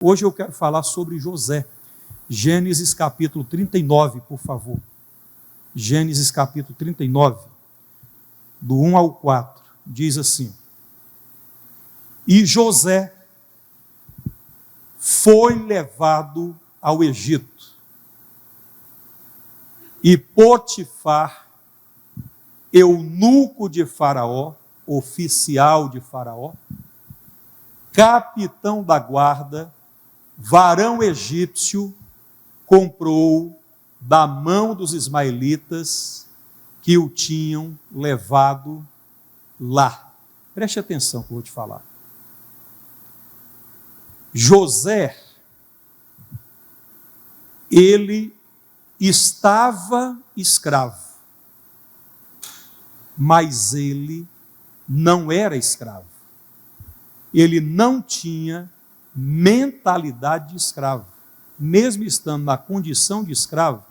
Hoje eu quero falar sobre José. Gênesis capítulo 39, por favor. Gênesis capítulo 39, do 1 ao 4, diz assim: E José foi levado ao Egito, e Potifar, eunuco de Faraó, oficial de Faraó, capitão da guarda, varão egípcio, comprou da mão dos ismaelitas que o tinham levado lá. Preste atenção que eu vou te falar. José, ele estava escravo, mas ele não era escravo. Ele não tinha mentalidade de escravo. Mesmo estando na condição de escravo,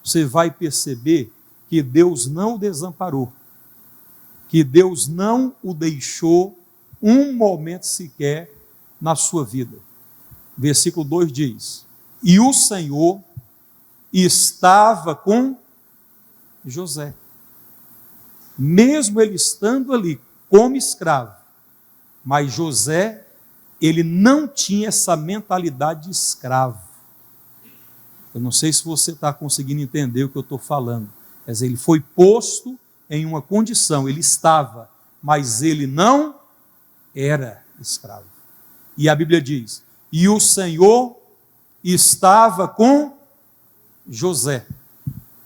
você vai perceber que Deus não o desamparou, que Deus não o deixou um momento sequer na sua vida. Versículo 2 diz: E o Senhor estava com José. Mesmo ele estando ali como escravo, mas José, ele não tinha essa mentalidade de escravo. Eu não sei se você está conseguindo entender o que eu estou falando. Quer dizer, ele foi posto em uma condição, ele estava, mas ele não era escravo. E a Bíblia diz: E o Senhor estava com José,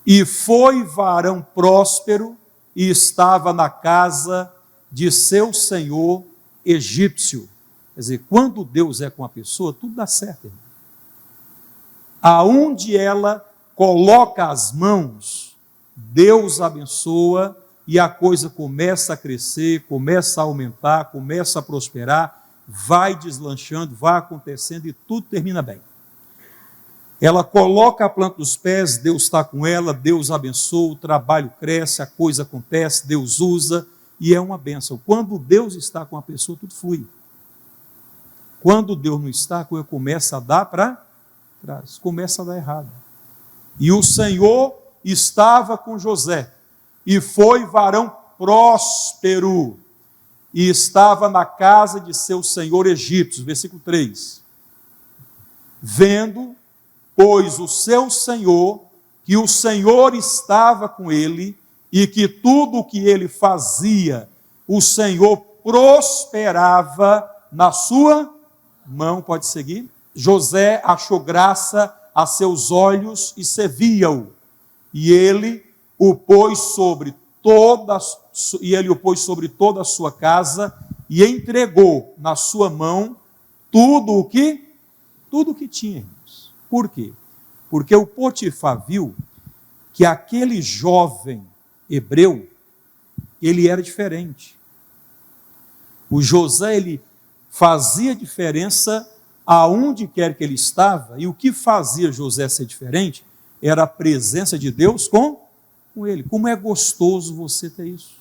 e foi varão próspero, e estava na casa de seu senhor egípcio. Quer dizer, quando Deus é com a pessoa, tudo dá certo, irmão. Aonde ela coloca as mãos, Deus abençoa e a coisa começa a crescer, começa a aumentar, começa a prosperar, vai deslanchando, vai acontecendo e tudo termina bem. Ela coloca a planta dos pés, Deus está com ela, Deus abençoa, o trabalho cresce, a coisa acontece, Deus usa e é uma bênção. Quando Deus está com a pessoa, tudo flui. Quando Deus não está, a coisa começa a dar para trás, começa a dar errado. E o Senhor estava com José, e foi varão próspero, e estava na casa de seu senhor egípcio. Versículo 3. Vendo, pois, o seu senhor, que o Senhor estava com ele, e que tudo o que ele fazia, o Senhor prosperava na sua mão. Pode seguir. José achou graça a seus olhos e servia-o, e ele o pôs sobre toda a sua casa, e entregou na sua mão tudo o que tinha, irmãos. Por quê? Porque o Potifar viu que aquele jovem hebreu, ele era diferente. O José, ele fazia diferença aonde quer que ele estava, e o que fazia José ser diferente era a presença de Deus com ele. Como é gostoso você ter isso.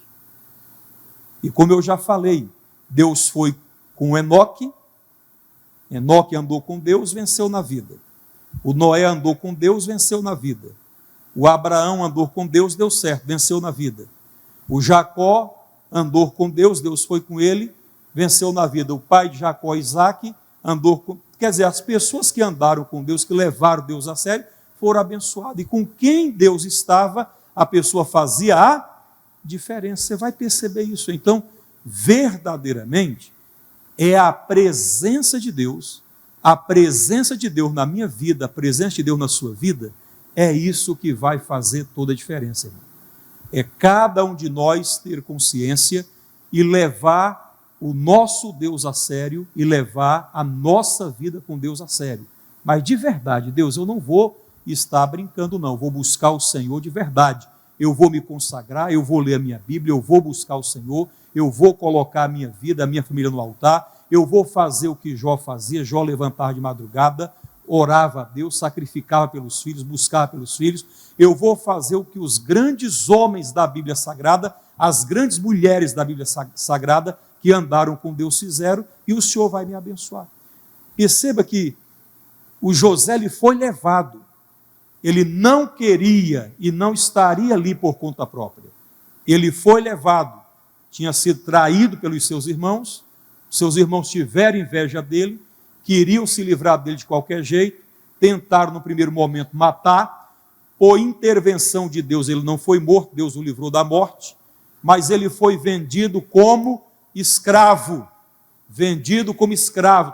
E como eu já falei, Deus foi com Enoque andou com Deus, venceu na vida. O Noé andou com Deus, venceu na vida. O Abraão andou com Deus, deu certo, venceu na vida. O Jacó andou com Deus, Deus foi com ele, venceu na vida. O pai de Jacó, Isaac, andou com... Quer dizer, as pessoas que andaram com Deus, que levaram Deus a sério, foram abençoadas. E com quem Deus estava, a pessoa fazia a diferença. Você vai perceber isso. Então, verdadeiramente, é a presença de Deus na minha vida, a presença de Deus na sua vida, é isso que vai fazer toda a diferença, irmão. É cada um de nós ter consciência e levar o nosso Deus a sério e levar a nossa vida com Deus a sério. Mas de verdade, Deus, eu não vou estar brincando não, eu vou buscar o Senhor de verdade. Eu vou me consagrar, eu vou ler a minha Bíblia, eu vou buscar o Senhor, eu vou colocar a minha vida, a minha família no altar, eu vou fazer o que Jó fazia. Jó levantava de madrugada, orava a Deus, sacrificava pelos filhos, buscava pelos filhos. Eu vou fazer o que os grandes homens da Bíblia Sagrada, as grandes mulheres da Bíblia Sagrada, que andaram com Deus fizeram, e o Senhor vai me abençoar. Perceba que o José ele foi levado. Ele não queria e não estaria ali por conta própria. Ele foi levado. Tinha sido traído pelos seus irmãos tiveram inveja dele, queriam se livrar dele de qualquer jeito, tentaram no primeiro momento matar, por intervenção de Deus ele não foi morto, Deus o livrou da morte, mas ele foi vendido como escravo,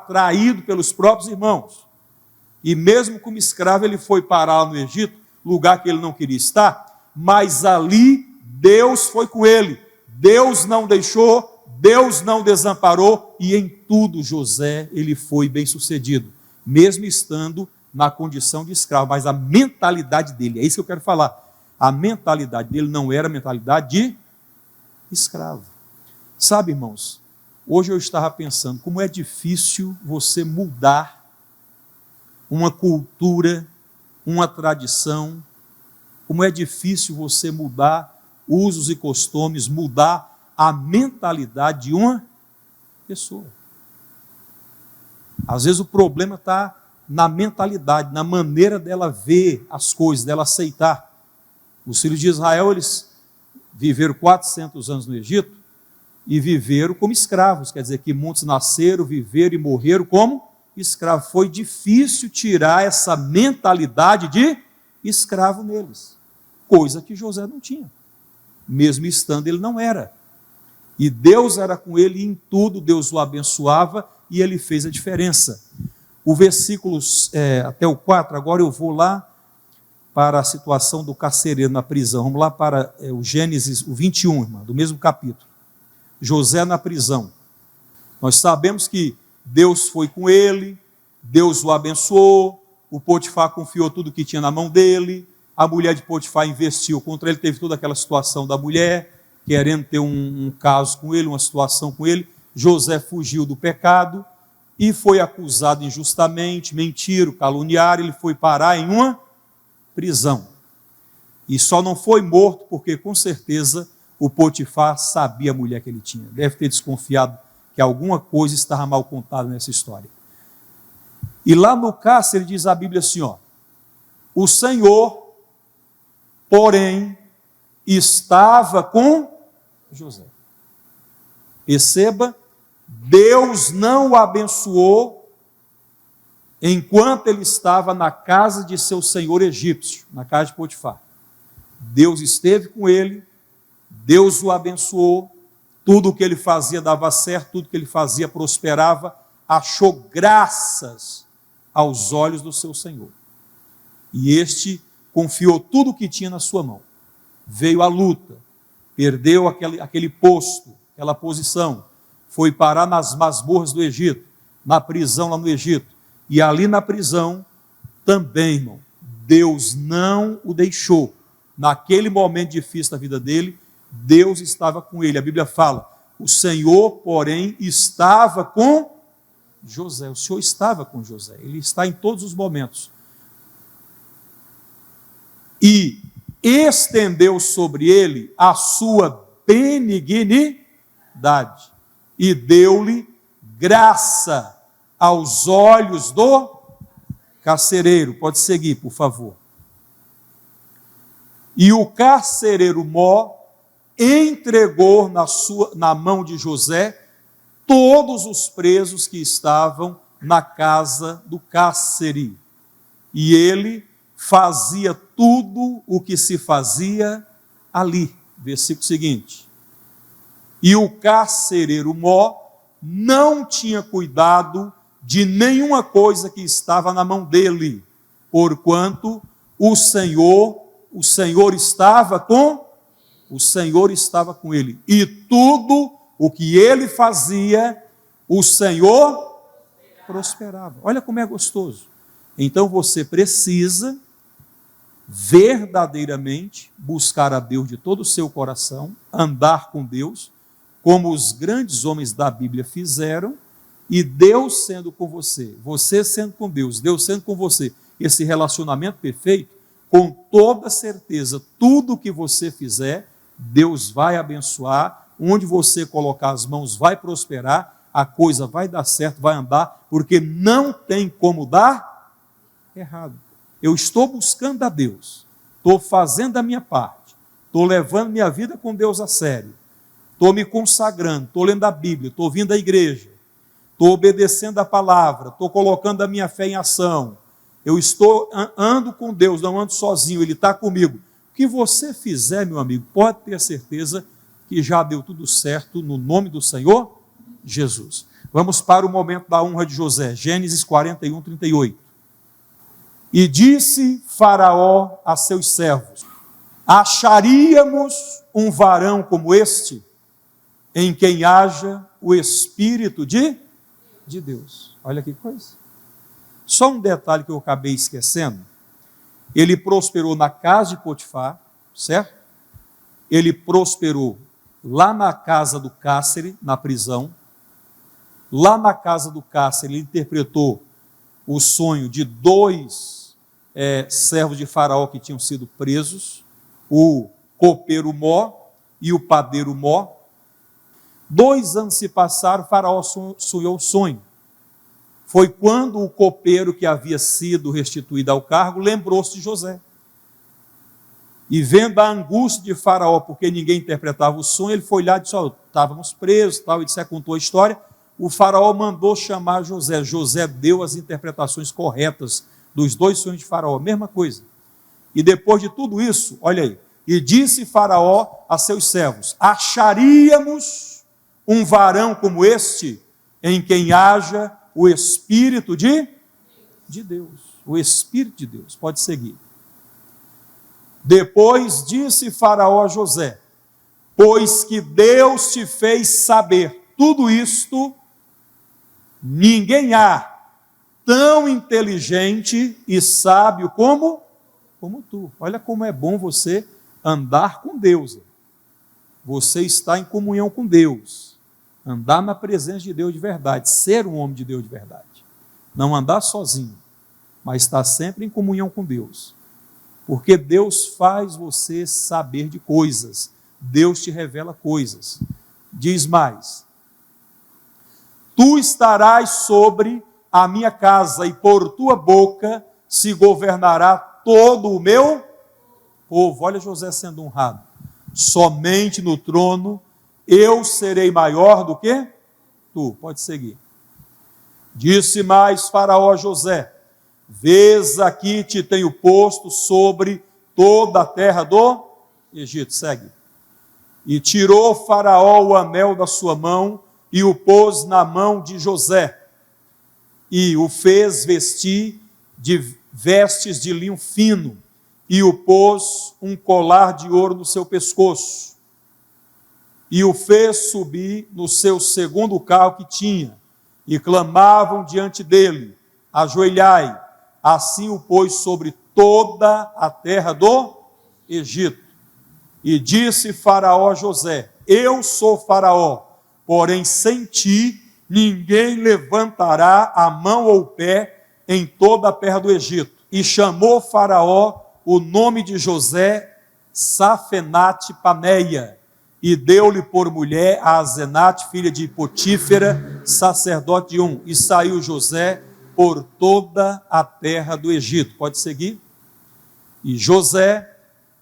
traído pelos próprios irmãos. E mesmo como escravo ele foi parar no Egito, lugar que ele não queria estar, mas ali Deus foi com ele, Deus não deixou, Deus não desamparou, e em tudo José ele foi bem sucedido, mesmo estando na condição de escravo, mas a mentalidade dele, é isso que eu quero falar, a mentalidade dele não era a mentalidade de escravo. Sabe, irmãos, hoje eu estava pensando como é difícil você mudar uma cultura, uma tradição, como é difícil você mudar usos e costumes, mudar a mentalidade de uma pessoa. Às vezes o problema está na mentalidade, na maneira dela ver as coisas, dela aceitar. Os filhos de Israel, eles viveram 400 anos no Egito e viveram como escravos, quer dizer que muitos nasceram, viveram e morreram como escravos. Foi difícil tirar essa mentalidade de escravo neles, coisa que José não tinha, mesmo estando ele não era. E Deus era com ele, e em tudo Deus o abençoava, e ele fez a diferença. O versículo até o 4, agora eu vou lá para a situação do carcereiro na prisão. Vamos lá para o Gênesis, o 21, irmão, do mesmo capítulo. José na prisão. Nós sabemos que Deus foi com ele, Deus o abençoou, o Potifar confiou tudo que tinha na mão dele, a mulher de Potifar investiu contra ele, teve toda aquela situação da mulher, querendo ter um caso com ele, uma situação com ele. José fugiu do pecado e foi acusado injustamente, mentiram, caluniaram, ele foi parar em uma prisão. E só não foi morto porque, com certeza, o Potifar sabia a mulher que ele tinha. Deve ter desconfiado que alguma coisa estava mal contada nessa história. E lá no cárcere diz a Bíblia assim, ó, o Senhor, porém, estava com José. Perceba, Deus não o abençoou enquanto ele estava na casa de seu senhor egípcio, na casa de Potifar. Deus esteve com ele, Deus o abençoou, tudo o que ele fazia dava certo, tudo que ele fazia prosperava, achou graças aos olhos do seu senhor. E este confiou tudo o que tinha na sua mão. Veio a luta, perdeu aquele posto, aquela posição, foi parar nas masmorras do Egito, na prisão lá no Egito, e ali na prisão também, irmão, Deus não o deixou. Naquele momento difícil da vida dele, Deus estava com ele. A Bíblia fala, o Senhor, porém, estava com José. O Senhor estava com José, ele está em todos os momentos. E estendeu sobre ele a sua benignidade e deu-lhe graça aos olhos do carcereiro. Pode seguir, por favor. E o carcereiro Mó entregou na mão de José todos os presos que estavam na casa do cárcere. E ele fazia tudo o que se fazia ali. Versículo seguinte. E o carcereiro Mó não tinha cuidado de nenhuma coisa que estava na mão dele, porquanto o Senhor estava com ele, e tudo o que ele fazia, o Senhor prosperava. Olha como é gostoso. Então você precisa verdadeiramente buscar a Deus de todo o seu coração, andar com Deus, como os grandes homens da Bíblia fizeram, e Deus sendo com você, você sendo com Deus, Deus sendo com você, esse relacionamento perfeito, com toda certeza, tudo que você fizer, Deus vai abençoar, onde você colocar as mãos vai prosperar, a coisa vai dar certo, vai andar, porque não tem como dar errado. Eu estou buscando a Deus, estou fazendo a minha parte, estou levando minha vida com Deus a sério, estou me consagrando, estou lendo a Bíblia, estou vindo à igreja, estou obedecendo a palavra, estou colocando a minha fé em ação, eu ando com Deus, não ando sozinho, Ele está comigo. O que você fizer, meu amigo, pode ter certeza que já deu tudo certo no nome do Senhor Jesus. Vamos para o momento da honra de José, Gênesis 41, 38. E disse Faraó a seus servos: acharíamos um varão como este, em quem haja o Espírito de Deus. Olha que coisa. Só um detalhe que eu acabei esquecendo. Ele prosperou na casa de Potifar, certo? Ele prosperou lá na casa do cárcere, na prisão. Lá na casa do cárcere, ele interpretou o sonho de dois servos de Faraó que tinham sido presos, o copeiro Mó e o padeiro Mó. 2 anos se passaram, Faraó sonhou o sonho. Foi quando o copeiro que havia sido restituído ao cargo lembrou-se de José. E vendo a angústia de Faraó, porque ninguém interpretava o sonho, ele foi lá e disse: estávamos presos, tal, e disse, contou a história. O Faraó mandou chamar José. José deu as interpretações corretas dos 2 sonhos de Faraó, mesma coisa. E depois de tudo isso, olha aí, e disse Faraó a seus servos: acharíamos um varão como este, em quem haja o Espírito de Deus. O Espírito de Deus. Pode seguir. Depois disse Faraó a José: pois que Deus te fez saber tudo isto, ninguém há tão inteligente e sábio como tu. Olha como é bom você andar com Deus. Você está em comunhão com Deus. Andar na presença de Deus de verdade, ser um homem de Deus de verdade. Não andar sozinho, mas estar sempre em comunhão com Deus. Porque Deus faz você saber de coisas. Deus te revela coisas. Diz mais: tu estarás sobre a minha casa, e por tua boca se governará todo o meu povo. Olha José sendo honrado. Somente no trono eu serei maior do que tu. Pode seguir. Disse mais Faraó a José: vês aqui te tenho posto sobre toda a terra do Egito. Segue. E tirou Faraó o anel da sua mão e o pôs na mão de José, e o fez vestir de vestes de linho fino, e o pôs um colar de ouro no seu pescoço, e o fez subir no seu segundo carro que tinha, e clamavam diante dele: ajoelhai. Assim o pôs sobre toda a terra do Egito. E disse Faraó a José: eu sou Faraó, porém sem ti ninguém levantará a mão ou o pé em toda a terra do Egito. E chamou Faraó o nome de José Safenate Paneia, e deu-lhe por mulher a Asenate, filha de Potífera, sacerdote de Um. E saiu José por toda a terra do Egito. Pode seguir? E José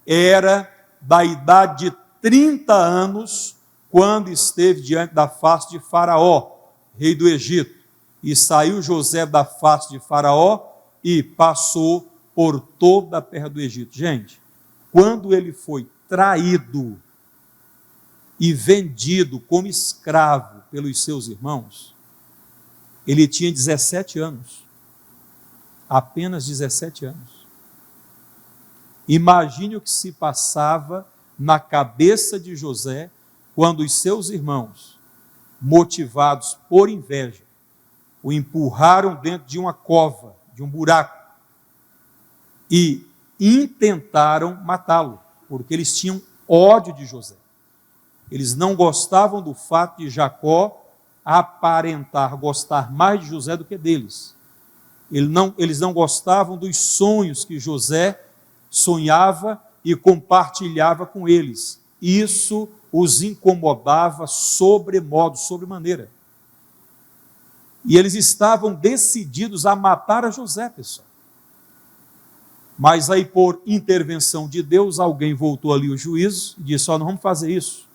era da idade de 30 anos, quando esteve diante da face de Faraó, rei do Egito. E saiu José da face de Faraó e passou por toda a terra do Egito. Gente, quando ele foi traído e vendido como escravo pelos seus irmãos, ele tinha 17 anos. Apenas 17 anos. Imagine o que se passava na cabeça de José quando os seus irmãos, motivados por inveja, o empurraram dentro de uma cova, de um buraco, e intentaram matá-lo, porque eles tinham ódio de José. Eles não gostavam do fato de Jacó aparentar gostar mais de José do que deles. Eles não gostavam dos sonhos que José sonhava e compartilhava com eles. Isso os incomodava sobremodo, sobremaneira. E eles estavam decididos a matar a José, pessoal. Mas aí, por intervenção de Deus, alguém voltou ali o juízo e disse: não vamos fazer isso.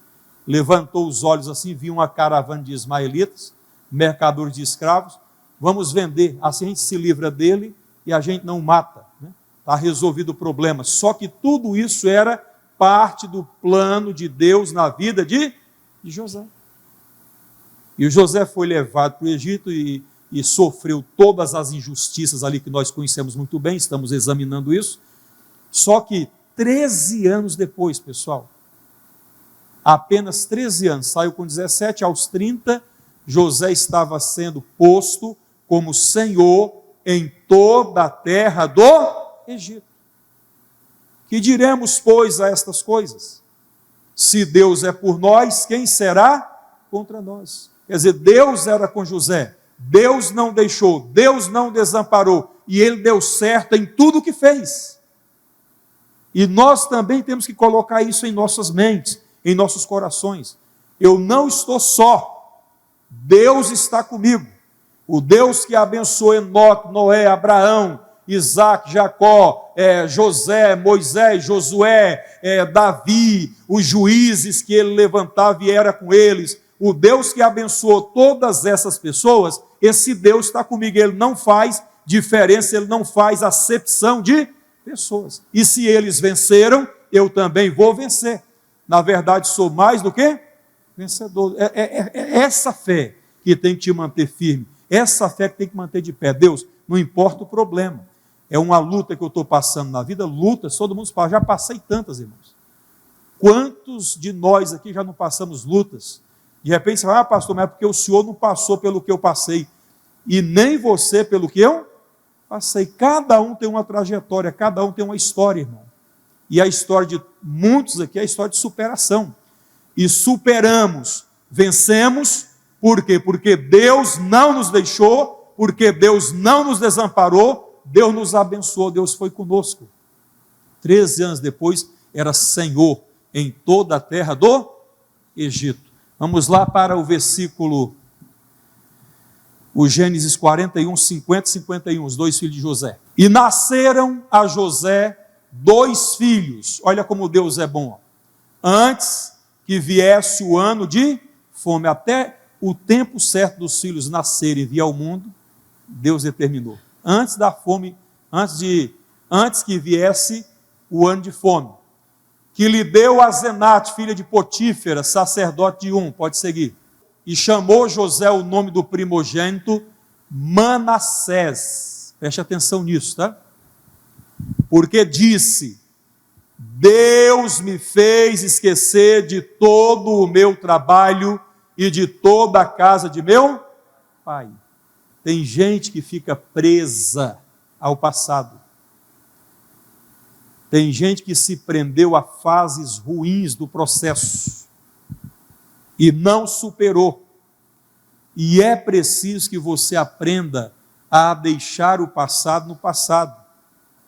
Levantou os olhos assim, viu uma caravana de ismaelitas, mercadores de escravos, vamos vender, assim a gente se livra dele e a gente não mata. Está resolvido o problema. Só que tudo isso era parte do plano de Deus na vida de José. E o José foi levado para o Egito e sofreu todas as injustiças ali que nós conhecemos muito bem, estamos examinando isso. Só que 13 anos depois, pessoal, apenas 13 anos, saiu com 17, aos 30, José estava sendo posto como senhor em toda a terra do Egito. Que diremos, pois, a estas coisas? Se Deus é por nós, quem será contra nós? Quer dizer, Deus era com José, Deus não deixou, Deus não desamparou, e ele deu certo em tudo o que fez. E nós também temos que colocar isso em nossas mentes, em nossos corações. Eu não estou só, Deus está comigo. O Deus que abençoou Enoque, Noé, Abraão, Isaac, Jacó, José, Moisés, Josué, Davi, os juízes que ele levantava e era com eles, o Deus que abençoou todas essas pessoas, esse Deus está comigo, ele não faz diferença, ele não faz acepção de pessoas. E se eles venceram, eu também vou vencer. Na verdade, sou mais do que vencedor. É essa fé que tem que te manter firme, essa fé que tem que manter de pé. Deus, não importa o problema, é uma luta que eu estou passando na vida, lutas, todo mundo passa, já passei tantas, irmãos. Quantos de nós aqui já não passamos lutas? De repente você vai: pastor, mas é porque o senhor não passou pelo que eu passei, e nem você pelo que eu passei. Cada um tem uma trajetória, cada um tem uma história, irmão. E a história de muitos aqui é a história de superação. E superamos, vencemos, por quê? Porque Deus não nos deixou, porque Deus não nos desamparou, Deus nos abençoou, Deus foi conosco. 13 anos depois, era Senhor em toda a terra do Egito. Vamos lá para o versículo, o Gênesis 41, 50 e 51, os dois filhos de José. E nasceram a José 2 filhos, olha como Deus é bom, antes que viesse o ano de fome, até o tempo certo dos filhos nascerem e vir ao mundo, Deus determinou. Antes da fome, antes que viesse o ano de fome, que lhe deu a Zenate, filha de Potífera, sacerdote de pode seguir, e chamou José o nome do primogênito Manassés. Preste atenção nisso, tá? Porque disse: Deus me fez esquecer de todo o meu trabalho e de toda a casa de meu pai. Tem gente que fica presa ao passado. Tem gente que se prendeu a fases ruins do processo e não superou. E é preciso que você aprenda a deixar o passado no passado,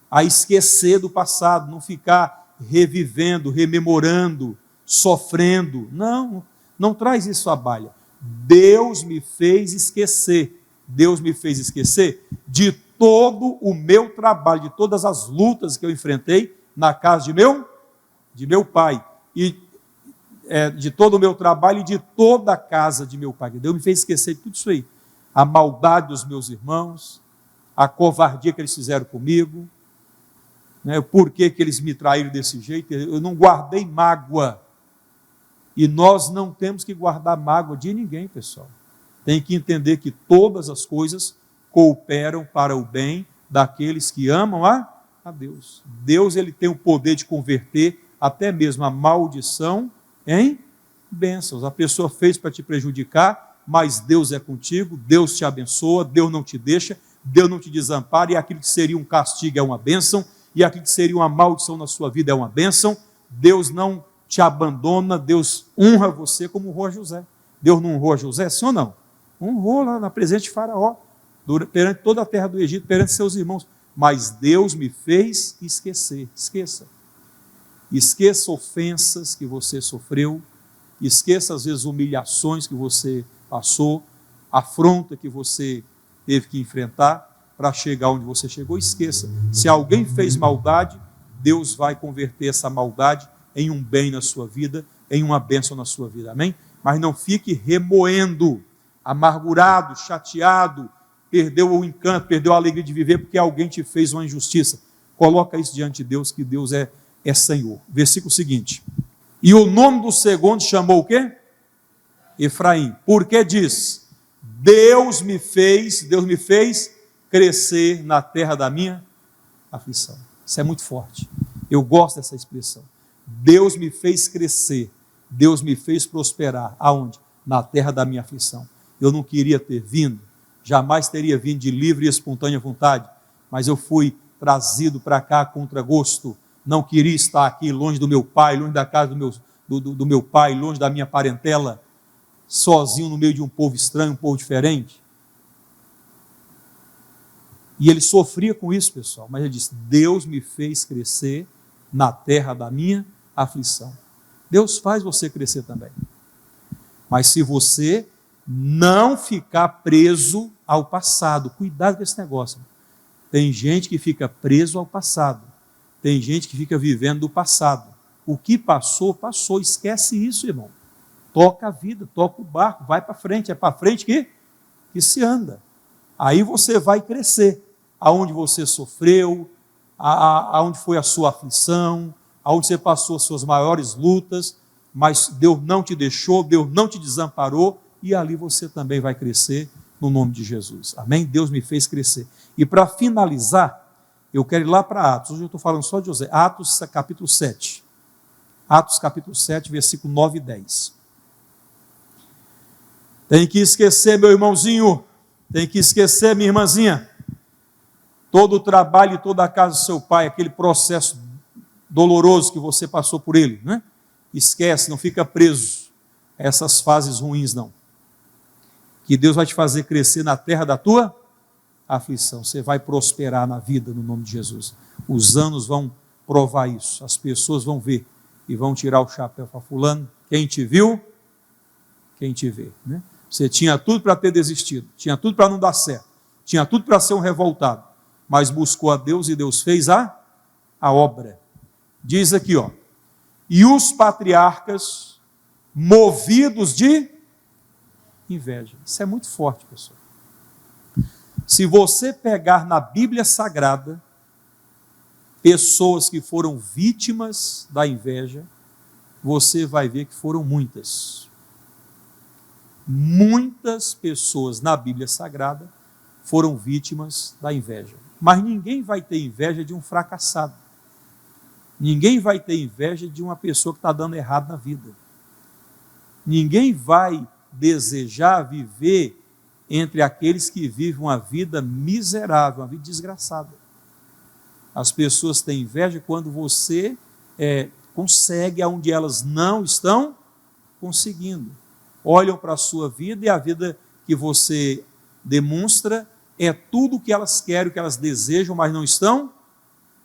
a esquecer do passado, não ficar revivendo, rememorando, sofrendo. Não traz isso à baila. Deus me fez esquecer de todo o meu trabalho, de todas as lutas que eu enfrentei na casa de meu pai, e de todo o meu trabalho e de toda a casa de meu pai. Deus me fez esquecer de tudo isso aí. A maldade dos meus irmãos, a covardia que eles fizeram comigo, por que eles me traíram desse jeito. Eu não guardei mágoa, e nós não temos que guardar mágoa de ninguém, pessoal. Tem que entender que todas as coisas cooperam para o bem daqueles que amam a Deus. Deus, ele tem o poder de converter até mesmo a maldição em bênçãos. A pessoa fez para te prejudicar, mas Deus é contigo, Deus te abençoa, Deus não te deixa, Deus não te desampara, e aquilo que seria um castigo é uma bênção, e aquilo que seria uma maldição na sua vida é uma bênção. Deus não te abandona, Deus honra você como honrou a José. Deus não honrou a José, sim ou não? Honrou lá na presença de Faraó, perante toda a terra do Egito, perante seus irmãos. Mas Deus me fez esquecer. Esqueça ofensas que você sofreu, esqueça às vezes humilhações que você passou, afronta que você teve que enfrentar para chegar onde você chegou. Esqueça, se alguém fez maldade, Deus vai converter essa maldade em um bem na sua vida, em uma bênção na sua vida, amém? Mas não fique remoendo, amargurado, chateado, perdeu o encanto, perdeu a alegria de viver porque alguém te fez uma injustiça. Coloca isso diante de Deus, que Deus é Senhor. Versículo seguinte: e o nome do segundo chamou o quê? Efraim, porque diz, Deus me fez crescer na terra da minha aflição. Isso é muito forte, eu gosto dessa expressão. Deus me fez crescer, Deus me fez prosperar, aonde? Na terra da minha aflição. Eu não queria ter vindo, jamais teria vindo de livre e espontânea vontade, mas eu fui trazido para cá contra gosto. Não queria estar aqui longe do meu pai, longe da casa do meu pai, longe da minha parentela, sozinho no meio de um povo estranho, um povo diferente. E ele sofria com isso, pessoal, mas ele disse, Deus me fez crescer na terra da minha aflição. Deus faz você crescer também. Mas se você não ficar preso ao passado, cuidado com esse negócio. Tem gente que fica preso ao passado. Tem gente que fica vivendo do passado. O que passou, passou. Esquece isso, irmão. Toca a vida, toca o barco, vai para frente. É para frente que se anda. Aí você vai crescer. Aonde você sofreu, aonde foi a sua aflição, aonde você passou as suas maiores lutas, mas Deus não te deixou, Deus não te desamparou, e ali você também vai crescer no nome de Jesus. Amém? Deus me fez crescer. E para finalizar, eu quero ir lá para Atos. Hoje eu estou falando só de José. Atos capítulo 7. Atos capítulo 7, versículo 9 e 10. Tem que esquecer, meu irmãozinho, tem que esquecer, minha irmãzinha, todo o trabalho e toda a casa do seu pai, aquele processo doloroso que você passou por ele, né? Esquece, não fica preso a essas fases ruins, não. Que Deus vai te fazer crescer na terra da tua aflição. Você vai prosperar na vida no nome de Jesus. Os anos vão provar isso. As pessoas vão ver e vão tirar o chapéu para fulano. Quem te viu, quem te vê, né? Você tinha tudo para ter desistido, tinha tudo para não dar certo, tinha tudo para ser um revoltado, mas buscou a Deus e Deus fez a obra. Diz aqui, ó, e os patriarcas movidos de inveja. Isso é muito forte, pessoal. Se você pegar na Bíblia Sagrada pessoas que foram vítimas da inveja, você vai ver que foram muitas. Muitas pessoas na Bíblia Sagrada foram vítimas da inveja. Mas ninguém vai ter inveja de um fracassado. Ninguém vai ter inveja de uma pessoa que está dando errado na vida. Ninguém vai desejar viver entre aqueles que vivem uma vida miserável, uma vida desgraçada. As pessoas têm inveja quando você consegue aonde elas não estão conseguindo. Olham para a sua vida e a vida que você demonstra é tudo o que elas querem, o que elas desejam, mas não estão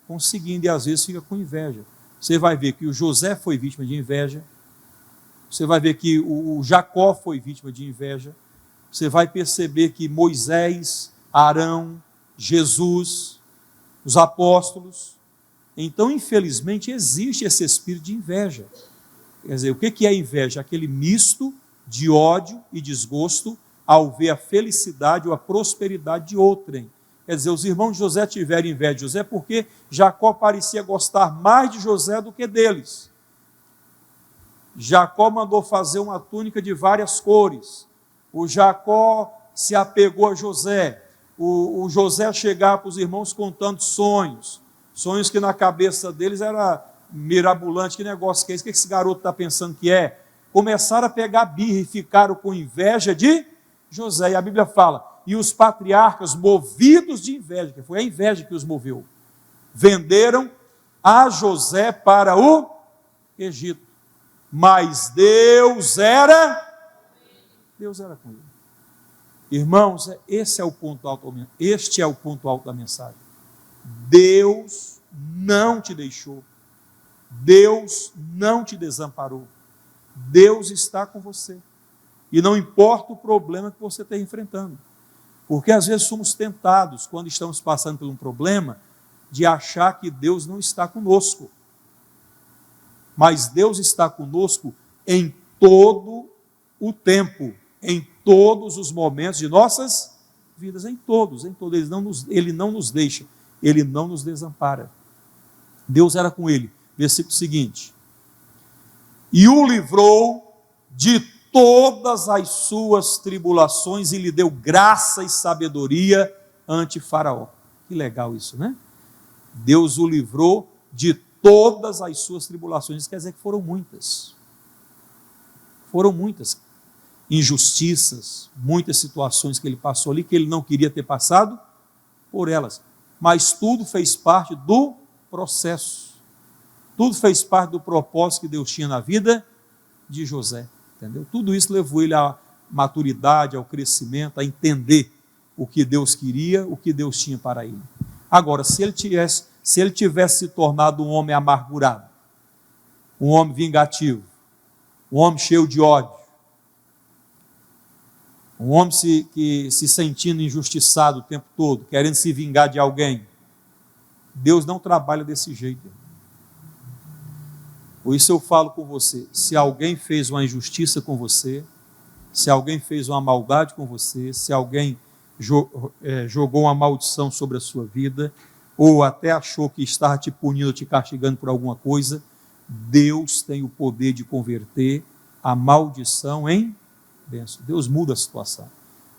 conseguindo, e às vezes fica com inveja. Você vai ver que o José foi vítima de inveja, você vai ver que o Jacó foi vítima de inveja, você vai perceber que Moisés, Arão, Jesus, os apóstolos. Então, infelizmente, existe esse espírito de inveja. Quer dizer, o que é inveja? Aquele misto de ódio e desgosto ao ver a felicidade ou a prosperidade de outrem. Quer dizer, os irmãos de José tiveram inveja de José porque Jacó parecia gostar mais de José do que deles. Jacó mandou fazer uma túnica de várias cores. O Jacó se apegou a José. O José chegava para os irmãos contando sonhos que na cabeça deles era mirabolante. Que negócio que é esse? O que esse garoto está pensando que é? Começaram a pegar birra e ficaram com inveja de José. E a Bíblia fala, e os patriarcas movidos de inveja, que foi a inveja que os moveu, venderam a José para o Egito. Mas Deus era com ele. Irmãos, este é o ponto alto da mensagem. Deus não te deixou. Deus não te desamparou. Deus está com você. E não importa o problema que você está enfrentando. Porque às vezes somos tentados, quando estamos passando por um problema, de achar que Deus não está conosco. Mas Deus está conosco em todo o tempo, em todos os momentos de nossas vidas, em todos. Ele não nos deixa, Ele não nos desampara. Deus era com ele. Versículo seguinte: e o livrou de todas as suas tribulações e lhe deu graça e sabedoria ante Faraó. Que legal isso, né? Deus o livrou de todas as suas tribulações. Isso quer dizer que foram muitas. Foram muitas injustiças, muitas situações que ele passou ali, que ele não queria ter passado por elas. Mas tudo fez parte do processo. Tudo fez parte do propósito que Deus tinha na vida de José. Entendeu? Tudo isso levou ele à maturidade, ao crescimento, a entender o que Deus queria, o que Deus tinha para ele. Agora, se ele tivesse se tornado um homem amargurado, um homem vingativo, um homem cheio de ódio, um homem que se sentindo injustiçado o tempo todo, querendo se vingar de alguém, Deus não trabalha desse jeito. Por isso eu falo com você, se alguém fez uma injustiça com você, se alguém fez uma maldade com você, se alguém jogou uma maldição sobre a sua vida, ou até achou que estava te punindo, te castigando por alguma coisa, Deus tem o poder de converter a maldição em bênção. Deus muda a situação,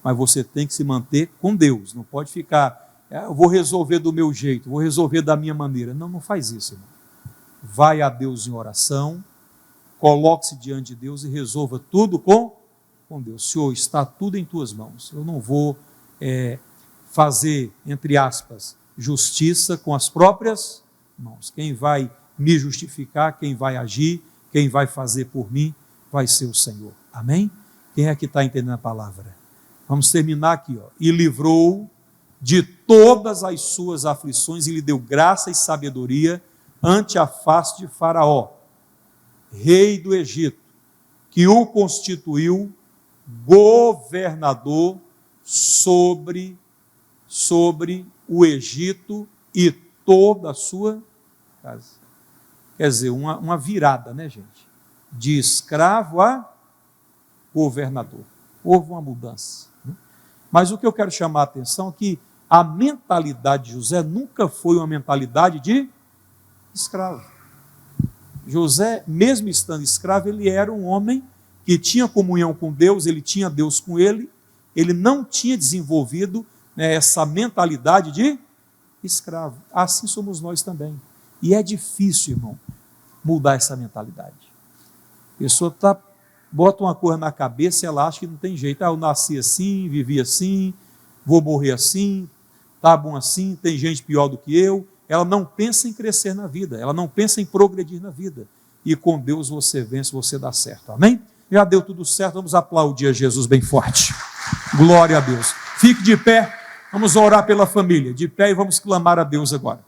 mas você tem que se manter com Deus, não pode ficar, eu vou resolver do meu jeito, vou resolver da minha maneira. Não, não faz isso, irmão. Vai a Deus em oração, coloque-se diante de Deus e resolva tudo com Deus. Senhor, está tudo em tuas mãos. Eu não vou fazer, entre aspas, justiça com as próprias mãos. Quem vai me justificar, quem vai agir, quem vai fazer por mim, vai ser o Senhor. Amém? Quem é que está entendendo a palavra? Vamos terminar aqui. E livrou de todas as suas aflições e lhe deu graça e sabedoria ante a face de Faraó, rei do Egito, que o constituiu governador sobre o Egito e toda a sua casa. Quer dizer, uma virada, né, gente? De escravo a governador. Houve uma mudança. Né? Mas o que eu quero chamar a atenção é que a mentalidade de José nunca foi uma mentalidade de escravo. José, mesmo estando escravo, ele era um homem que tinha comunhão com Deus, ele tinha Deus com ele, ele não tinha desenvolvido essa mentalidade de escravo. Assim somos nós também. E é difícil, irmão, mudar essa mentalidade. A pessoa bota uma coisa na cabeça e ela acha que não tem jeito. Eu nasci assim, vivi assim, vou morrer assim, tá bom assim, tem gente pior do que eu. Ela não pensa em crescer na vida, ela não pensa em progredir na vida. E com Deus você vence, você dá certo. Amém? Já deu tudo certo, vamos aplaudir a Jesus bem forte. Glória a Deus. Fique de pé, vamos orar pela família. De pé e vamos clamar a Deus agora.